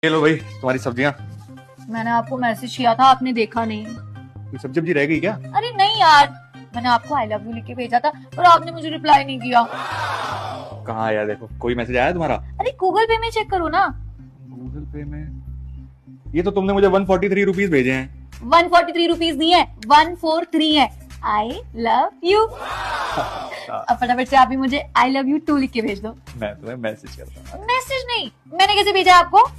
ये लो भाई तुम्हारी सब्जियां। मैंने आपको मैसेज किया था, आपने देखा नहीं। कोई सब्जी वब्जी रह गई क्या? अरे नहीं यार, मैंने आपको आई लव यू लिख के भेजा था और आपने मुझे रिप्लाई नहीं किया। कहाँ आया? देखो कोई मैसेज आया तुम्हारा? अरे गूगल पे में चेक करो ना। गूगल पे में ये तो तुमने मुझे 143 रुपीज भेजे हैं। 143 रुपीज नहीं है, 143 है। I love you. अब फटाफट से आप भी मुझे आई लव यू 2 लिख के भेज दो। मैं तुम्हें मैसेज करता हूँ। मैसेज नहीं, मैंने कैसे भेजा आपको?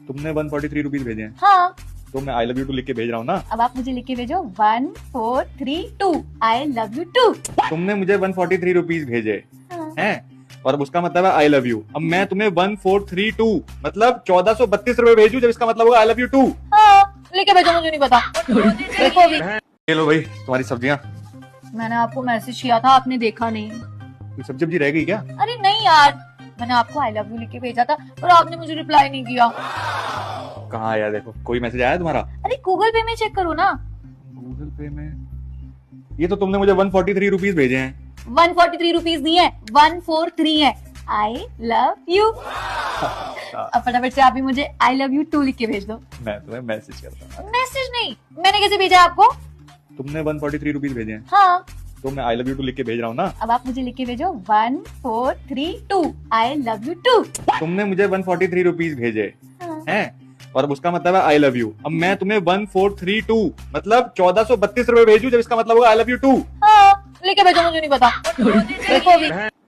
तुमने 143 रुपीज भेजे हैं हाँ, तो मैं आई लव यू 2 लिख के भेज रहा हूँ ना। अब आप मुझे लिख के भेजो 1432 आई लव यू 2। तुमने मुझे 143 रुपीज भेजे हाँ। हैं और उसका मतलब है आई लव यू। अब मैं तुम्हें 1432 मतलब 1432 रुपए भेजू जब इसका मतलब होगा आई लव यू 2। हाँ, लिख के भेजो, मुझे नहीं पता। देखो अभी। ये लो भाई तुम्हारी सब्जियां। मैंने आपको मैसेज किया था, आपने देखा नहीं। कोई सब्जी वब्जी रह गई क्या? अरे नहीं यार, मैंने आपको आई लव यू लिख के भेजा था और आपने मुझे रिप्लाई नहीं किया। कहाँ आया? देखो कोई मैसेज आया तुम्हारा? अरे गूगल पे में चेक करो ना। गूगल पे में ये तो तुमने मुझे 143 रुपीज भेजे हैं। 143 रुपीज नहीं है, 143 है। I love you. अब फटाफट से आप भी मुझे आई लव यू 2 लिख के भेज दो। मैं तुम्हें मैसेज करता हूँ। मैसेज नहीं, मैंने कैसे भेजा आपको? तुमने 143 रुपीज भेजे हैं हाँ, तो मैं आई लव यू 2 लिख के भेज रहा हूँ ना। अब आप मुझे लिख के भेजो 1432 आई लव यू 2। तुमने मुझे 143 रुपीज भेजे हाँ। हैं और उसका मतलब है आई लव यू। अब मैं तुम्हें 1432 मतलब 1432 रुपए भेजू जब इसका मतलब होगा आई लव यू 2। हाँ, लिख के भेजो, मुझे नहीं पता। देखो अभी।